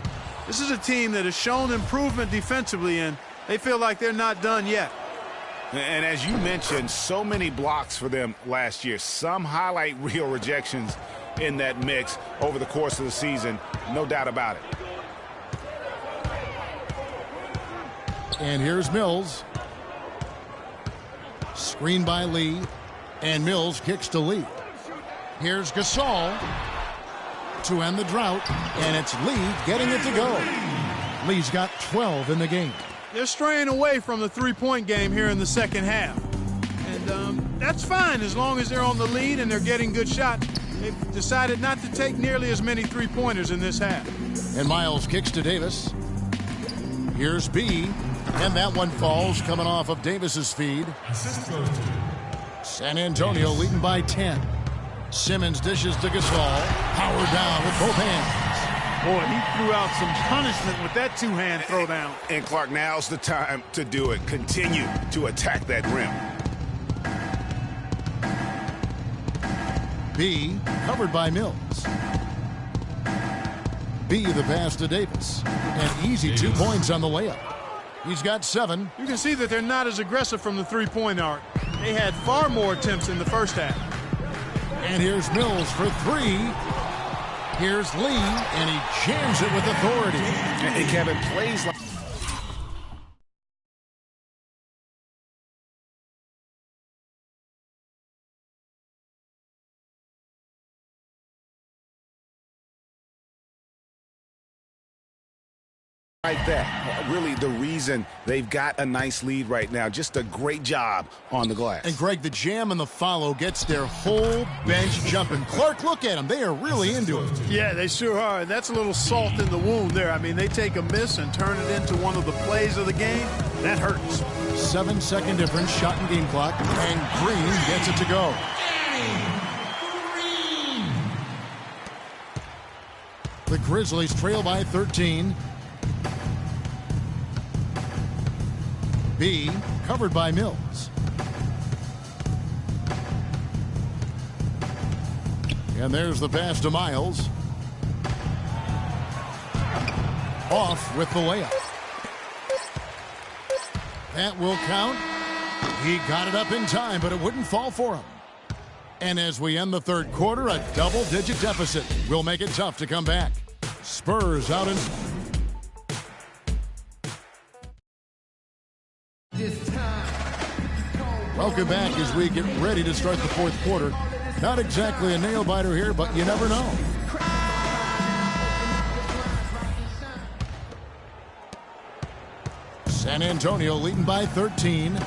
Speaker 3: This is a team that has shown improvement defensively, and they feel like they're not done yet.
Speaker 4: And as you mentioned, so many blocks for them last year. Some highlight reel rejections in that mix over the course of the season. No doubt about it.
Speaker 2: And here's Mills. Screen by Lee. And Mills kicks to Lee. Here's Gasol to end the drought. And it's Lee getting it to go. Lee's got 12 in the game.
Speaker 3: They're straying away from the three-point game here in the second half. And that's fine as long as they're on the lead and they're getting good shots. They've decided not to take nearly as many three-pointers in this half.
Speaker 2: And Miles kicks to Davis. Here's B. And that one falls coming off of Davis's feed. San Antonio leading by 10. Simmons dishes to Gasol. Howard down with both hands.
Speaker 3: Boy, he threw out some punishment with that two-hand throwdown.
Speaker 4: And Clark, now's the time to do it. Continue to attack that rim.
Speaker 2: B, covered by Mills. B, the pass to Davis. And easy 2 points on the layup. He's got 7.
Speaker 3: You can see that they're not as aggressive from the three-point arc. They had far more attempts in the first half.
Speaker 2: And here's Mills for 3. Here's Lee, and he jams it with authority.
Speaker 4: And Kevin plays like... Like that, really the reason they've got a nice lead right now. Just a great job on the glass.
Speaker 2: And Greg, the jam and the follow gets their whole bench jumping. Clark, look at them. They are really into it.
Speaker 3: Yeah, they sure are. That's a little salt in the wound there. I mean, they take a miss and turn it into one of the plays of the game. That hurts.
Speaker 2: 7-second difference, shot and game clock, and Green gets it to go. The Grizzlies trail by 13. B, covered by Mills. And there's the pass to Miles. Off with the layup. That will count. He got it up in time, but it wouldn't fall for him. And as we end the third quarter, a double-digit deficit will make it tough to come back. Spurs out in... Welcome back as we get ready to start the fourth quarter. Not exactly a nail-biter here, but you never know. San Antonio leading by 13.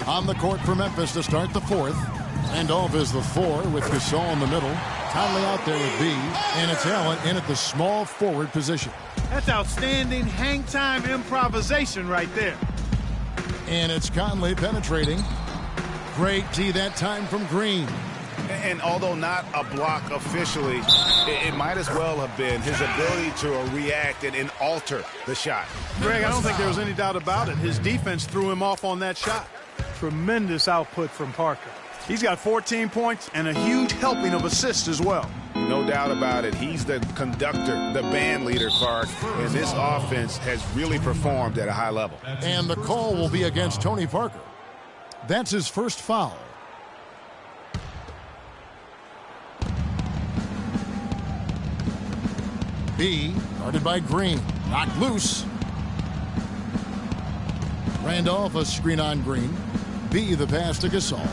Speaker 2: On the court for Memphis to start the fourth. Randolph is the 4 with Gasol in the middle. Conley out there with B. And it's Allen in at the small forward position.
Speaker 3: That's outstanding hang-time improvisation right there.
Speaker 2: And it's Conley penetrating. Great D that time from Green.
Speaker 4: And although not a block officially, it might as well have been his ability to react and alter the shot.
Speaker 3: Greg, I don't think there was any doubt about it. His defense threw him off on that shot. Tremendous output from Parker. He's got 14 points and a huge helping of assists as well.
Speaker 4: No doubt about it. He's the conductor, the band leader, Clark. And this offense has really performed at a high level.
Speaker 2: And the call will be against Tony Parker. That's his first foul. B, guarded by Green. Knocked loose. Randolph, a screen on Green. B, the pass to Gasol.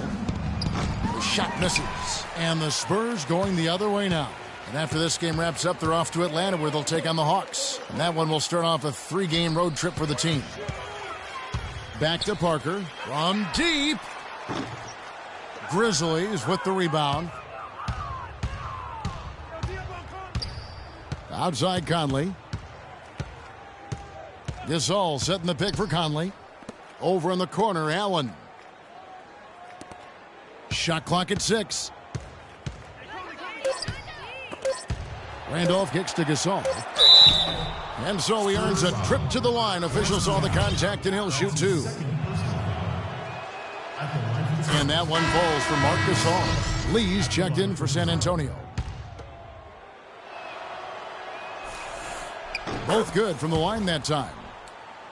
Speaker 2: The shot misses. And the Spurs going the other way now. And after this game wraps up, they're off to Atlanta where they'll take on the Hawks. And that one will start off a 3-game road trip for the team. Back to Parker from deep. Grizzlies with the rebound. Outside Conley. Gasol setting the pick for Conley. Over in the corner, Allen. Shot clock at 6. Randolph kicks to Gasol. And so he earns a trip to the line. Officials saw the contact and he'll shoot 2. And that one falls for Marc Gasol. Lee's checked in for San Antonio. Both good from the line that time.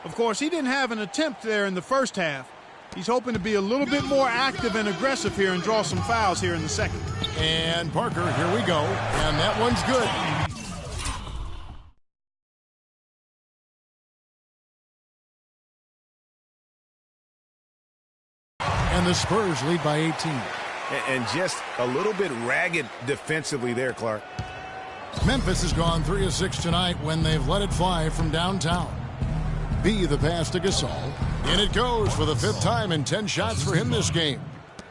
Speaker 3: Of course, he didn't have an attempt there in the first half. He's hoping to be a little bit more active and aggressive here and draw some fouls here in the second.
Speaker 2: And Parker, here we go. And that one's good. And the Spurs lead by 18.
Speaker 4: And just a little bit ragged defensively there, Clark.
Speaker 2: Memphis has gone 3 of 6 tonight when they've let it fly from downtown. B, the pass to Gasol. And it goes for the 5th time in 10 shots for him this game.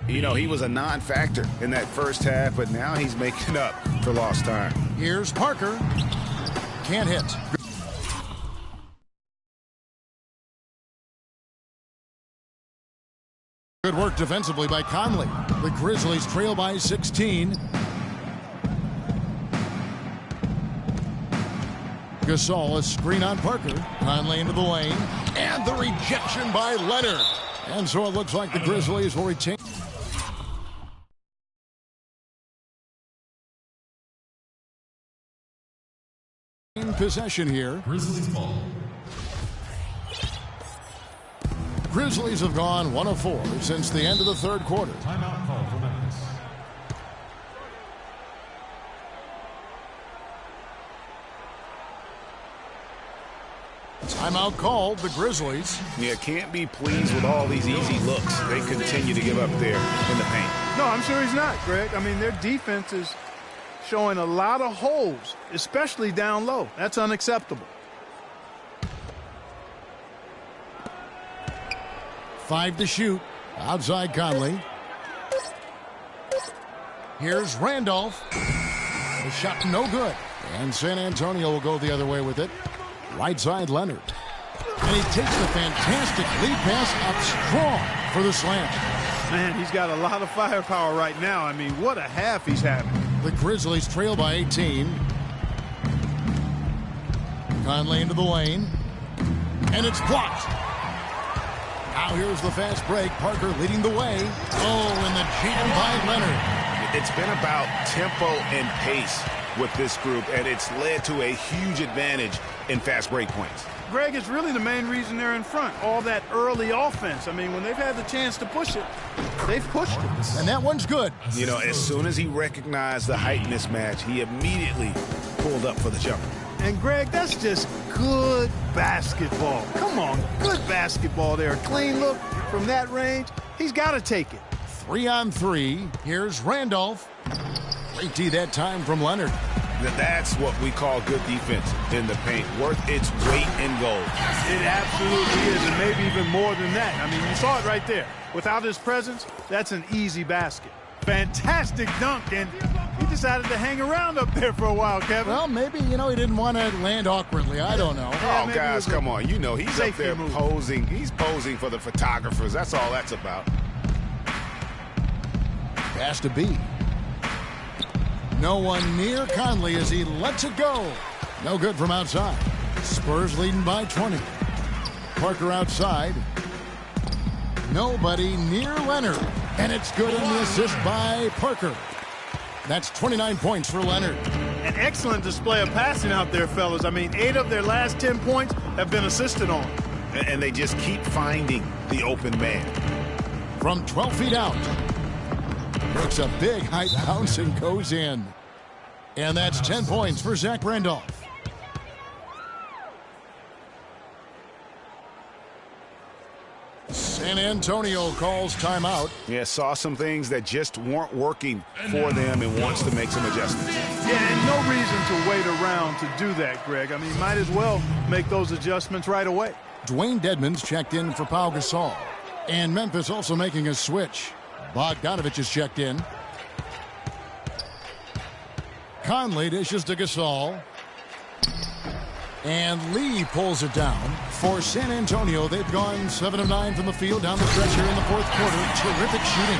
Speaker 4: You know, he was a non-factor in that first half, but now he's making up for lost time.
Speaker 2: Here's Parker. Can't hit. Good work defensively by Conley. The Grizzlies trail by 16. Gasol, a screen on Parker. Conley into the lane. And the rejection by Leonard. And so it looks like the Grizzlies will retain possession here.
Speaker 7: Grizzlies ball.
Speaker 2: Grizzlies have gone 1 of 4 since the end of the third quarter.
Speaker 7: Timeout call for Memphis.
Speaker 2: Timeout called, the Grizzlies.
Speaker 4: Yeah, can't be pleased with all these easy looks they continue to give up there in the paint.
Speaker 3: No, I'm sure he's not, Greg. I mean, their defense is showing a lot of holes, especially down low. That's unacceptable.
Speaker 2: 5 to shoot. Outside Conley. Here's Randolph. The shot no good. And San Antonio will go the other way with it. Right side Leonard. And he takes the fantastic lead pass up strong for the slam.
Speaker 3: Man, he's got a lot of firepower right now. I mean, what a half he's having.
Speaker 2: The Grizzlies trail by 18. Conley into the lane. And it's blocked. Now here's the fast break. Parker leading the way. Oh, and the jam by Leonard.
Speaker 4: It's been about tempo and pace with this group, and it's led to a huge advantage in fast break points.
Speaker 3: Greg, it's really the main reason they're in front. All that early offense. I mean, when they've had the chance to push it, they've pushed it.
Speaker 2: And that one's good.
Speaker 4: You know, as soon as he recognized the height mismatch, he immediately pulled up for the jumper.
Speaker 3: And, Greg, that's just good basketball. Come on, good basketball there. A clean look from that range. He's got to take it.
Speaker 2: 3 on 3. Here's Randolph. Great D that time from Leonard.
Speaker 4: That's what we call good defense in the paint. Worth its weight in gold.
Speaker 3: It absolutely is, and maybe even more than that. I mean, you saw it right there. Without his presence, that's an easy basket. Fantastic dunk, and he decided to hang around up there for a while, Kevin.
Speaker 2: Well, maybe, he didn't want to land awkwardly. I don't know.
Speaker 3: Yeah,
Speaker 4: Oh, guys, come on. He's up there posing. He's posing for the photographers. That's all that's about.
Speaker 2: Has to be. No one near Conley as he lets it go. No good from outside. Spurs leading by 20. Parker outside. Nobody near Leonard. And it's good in the assist by Parker. That's 29 points for Leonard.
Speaker 3: An excellent display of passing out there, fellas. I mean, 8 of their last 10 points have been assisted on.
Speaker 4: And they just keep finding the open man.
Speaker 2: From 12 feet out. Looks a big height bounce and goes in. And that's 10 points for Zach Randolph. San Antonio calls timeout.
Speaker 4: Yeah, saw some things that just weren't working for them and wants to make some adjustments.
Speaker 3: Yeah, and no reason to wait around to do that, Greg. I mean, might as well make those adjustments right away.
Speaker 2: Dwayne Dedmon's checked in for Pau Gasol. And Memphis also making a switch. Bogdanovich is checked in. Conley dishes to Gasol. And Lee pulls it down. For San Antonio, they've gone 7 of 9 from the field down the stretch here in the fourth quarter. Terrific shooting.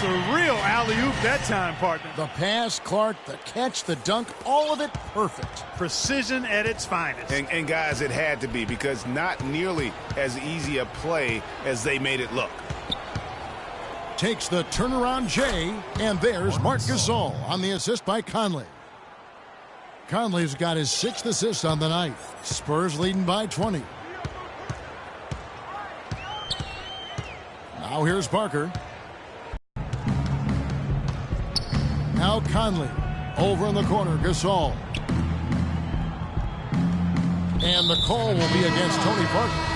Speaker 3: Surreal alley-oop that time, partner.
Speaker 2: The pass, Clark, the catch, the dunk, all of it perfect.
Speaker 3: Precision at its finest.
Speaker 4: And guys, it had to be, because not nearly as easy a play as they made it look.
Speaker 2: Takes the turnaround J, and there's Marc Gasol on the assist by Conley. Conley's got his 6th assist on the night. Spurs leading by 20. Now here's Parker. Now Conley. Over in the corner, Gasol. And the call will be against Tony Parker.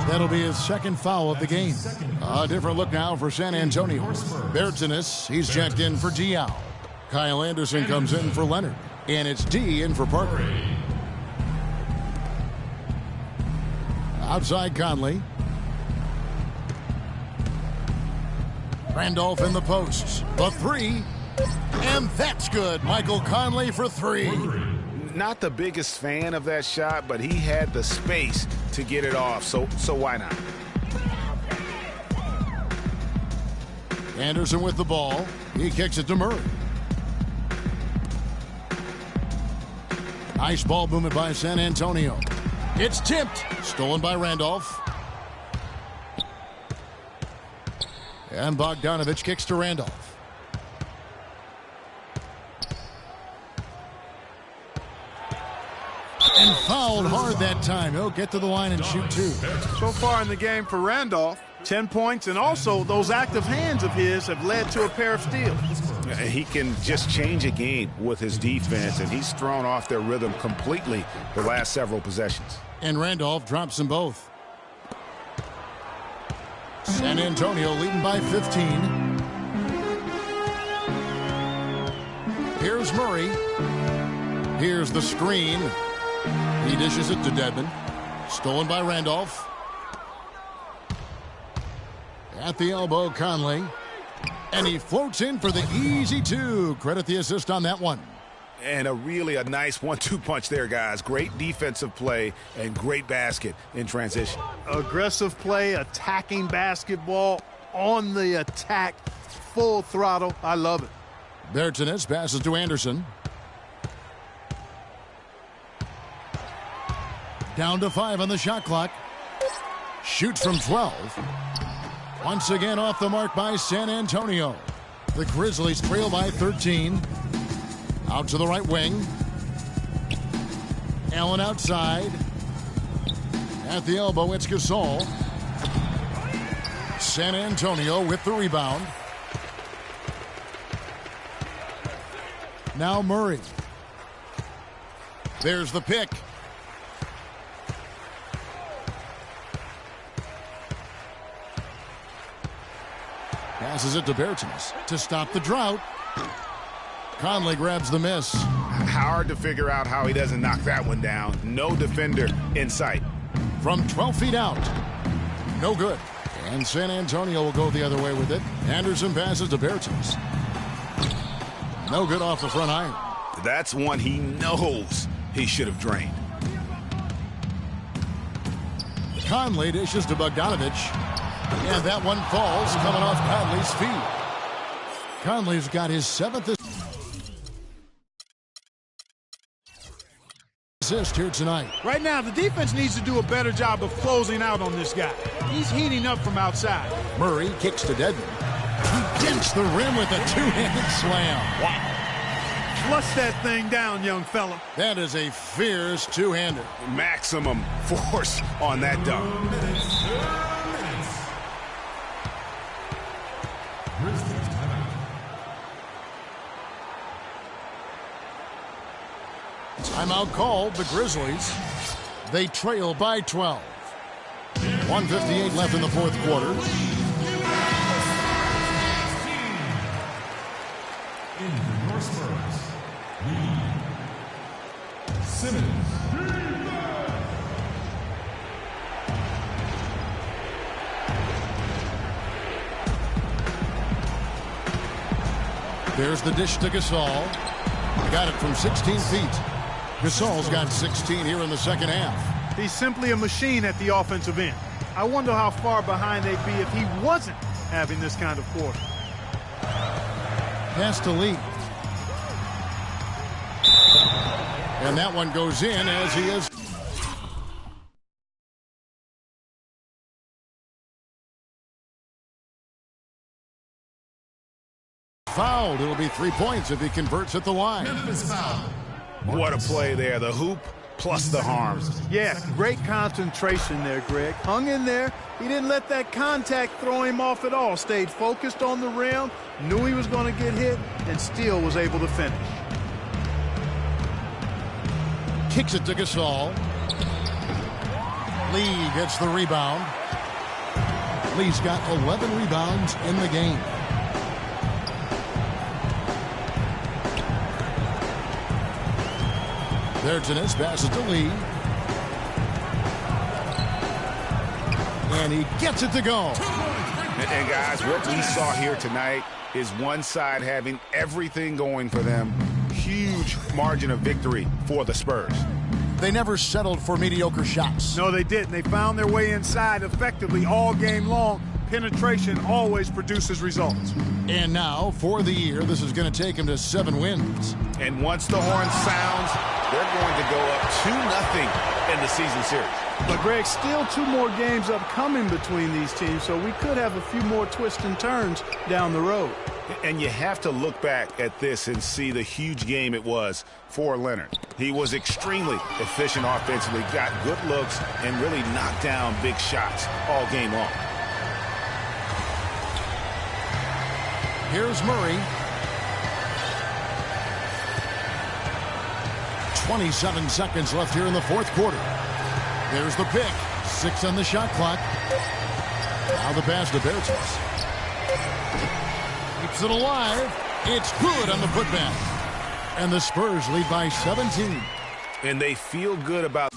Speaker 2: That'll be his 2nd foul of the game. A different look now for San Antonio. Bertzinus, he's checked in for Diaw. Kyle Anderson comes in for Leonard. And it's D in for Parker. Outside Conley. Randolph in the posts. The 3. And that's good. Michael Conley for 3.
Speaker 4: Not the biggest fan of that shot, but he had the space to get it off, so why not?
Speaker 2: Anderson with the ball. He kicks it to Murray. Nice ball movement by San Antonio. It's tipped. Stolen by Randolph. And Bogdanovich kicks to Randolph. And fouled hard that time. He'll get to the line and shoot two.
Speaker 3: So far in the game for Randolph, 10 points, and also those active hands of his have led to a pair of steals.
Speaker 4: He can just change a game with his defense, and he's thrown off their rhythm completely the last several possessions.
Speaker 2: And Randolph drops them both. San Antonio leading by 15. Here's Murray. Here's the screen. He dishes it to Dedmon. Stolen by Randolph. At the elbow, Conley. And he floats in for the easy two. Credit the assist on that one.
Speaker 4: And a nice 1-2 punch there, guys. Great defensive play and great basket in transition.
Speaker 3: Aggressive play, attacking basketball, on the attack, full throttle. I love it.
Speaker 2: Bertans passes to Anderson. Down to 5 on the shot clock. Shoots from 12. Once again off the mark by San Antonio. The Grizzlies trail by 13. Out to the right wing. Allen outside. At the elbow, it's Gasol. San Antonio with the rebound. Now Murray. There's the pick. Passes it to Bertans to stop the drought. Conley grabs the miss.
Speaker 4: Hard to figure out how he doesn't knock that one down. No defender in sight.
Speaker 2: From 12 feet out. No good. And San Antonio will go the other way with it. Anderson passes to Bertans. No good off the front iron.
Speaker 4: That's one he knows he should have drained.
Speaker 2: Conley dishes to Bogdanovich. And that one falls coming off Conley's feet. Conley's got his 7th assist here tonight.
Speaker 3: Right now, the defense needs to do a better job of closing out on this guy. He's heating up from outside.
Speaker 2: Murray kicks to Dedmon. He dents the rim with a two-handed slam. Wow.
Speaker 3: Flush that thing down, young fella.
Speaker 2: That is a fierce two-hander.
Speaker 4: Maximum force on that dunk.
Speaker 2: Timeout called. The Grizzlies. They trail by 12. 1:58 left in the fourth quarter.
Speaker 7: In your Spurs, Simmons.
Speaker 2: There's the dish to Gasol. He got it from 16 feet. Gasol's got 16 here in the second half.
Speaker 3: He's simply a machine at the offensive end. I wonder how far behind they'd be if he wasn't having this kind of quarter.
Speaker 2: Pass to Lee. And that one goes in as he is. Fouled. It'll be 3 points if he converts at the line.
Speaker 4: What a play there. The hoop plus the harm.
Speaker 3: Yeah, great concentration there, Greg. Hung in there. He didn't let that contact throw him off at all. Stayed focused on the rim, knew he was going to get hit, and still was able to finish.
Speaker 2: Kicks it to Gasol. Lee gets the rebound. Lee's got 11 rebounds in the game. Bertans passes to Lee. And he gets it to go.
Speaker 4: And guys, what we saw here tonight is one side having everything going for them. Huge margin of victory for the Spurs.
Speaker 2: They never settled for mediocre shots.
Speaker 3: No, they didn't. They found their way inside effectively all game long, penetration always produces results.
Speaker 2: And now, for the year, this is going to take him to 7 wins.
Speaker 4: And once the horn sounds, they're going to go up 2-0 in the season series.
Speaker 3: But, Greg, still 2 more games upcoming between these teams, so we could have a few more twists and turns down the road.
Speaker 4: And you have to look back at this and see the huge game it was for Leonard. He was extremely efficient offensively, got good looks, and really knocked down big shots all game long.
Speaker 2: Here's Murray. 27 seconds left here in the fourth quarter. There's the pick. 6 on the shot clock. Now the pass to Bertens. Keeps it alive. It's good on the putback. And the Spurs lead by 17.
Speaker 4: And they feel good about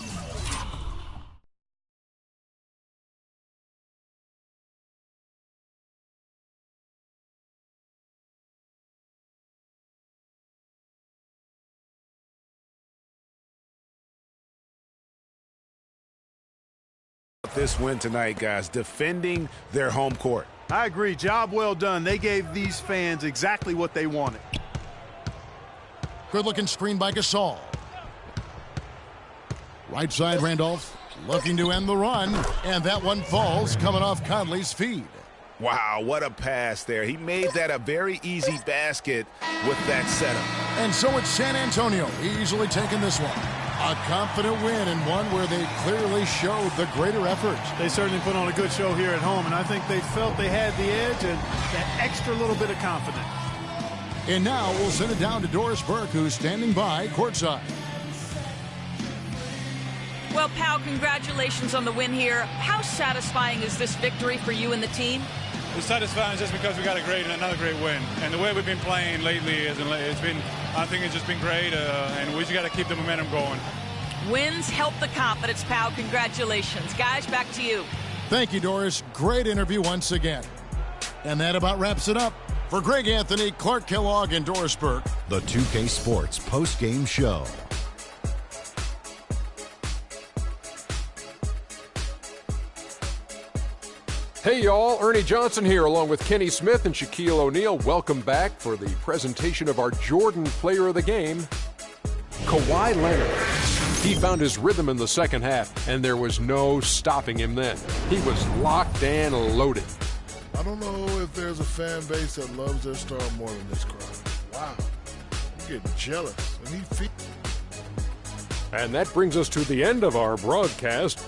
Speaker 4: this win tonight, guys, defending their home court.
Speaker 3: I agree. Job well done. They gave these fans exactly what they wanted.
Speaker 2: Good-looking screen by Gasol. Right side, Randolph looking to end the run. And that one falls coming off Conley's feed.
Speaker 4: Wow, what a pass there. He made that a very easy basket with that setup.
Speaker 2: And so it's San Antonio easily taking this one. A confident win, and one where they clearly showed the greater effort.
Speaker 3: They certainly put on a good show here at home, and I think they felt they had the edge and that extra little bit of confidence.
Speaker 2: And now we'll send it down to Doris Burke, who's standing by courtside.
Speaker 5: Well, Pal, congratulations on the win here. How satisfying is this victory for you and the team?
Speaker 8: It's satisfying just because we got another great win. And the way we've been playing lately, I think it's just been great, and we just got to keep the momentum going.
Speaker 5: Wins help the confidence, Pal. Congratulations. Guys, back to you.
Speaker 2: Thank you, Doris. Great interview once again. And that about wraps it up. For Greg Anthony, Clark Kellogg, and Doris Burke,
Speaker 1: The 2K Sports post-game show.
Speaker 6: Hey y'all, Ernie Johnson here along with Kenny Smith and Shaquille O'Neal. Welcome back for the presentation of our Jordan Player of the Game, Kawhi Leonard. He found his rhythm in the second half, and there was no stopping him then. He was locked and loaded.
Speaker 9: I don't know if there's a fan base that loves their star more than this crowd. Wow, I'm getting jealous.
Speaker 6: And that brings us to the end of our broadcast.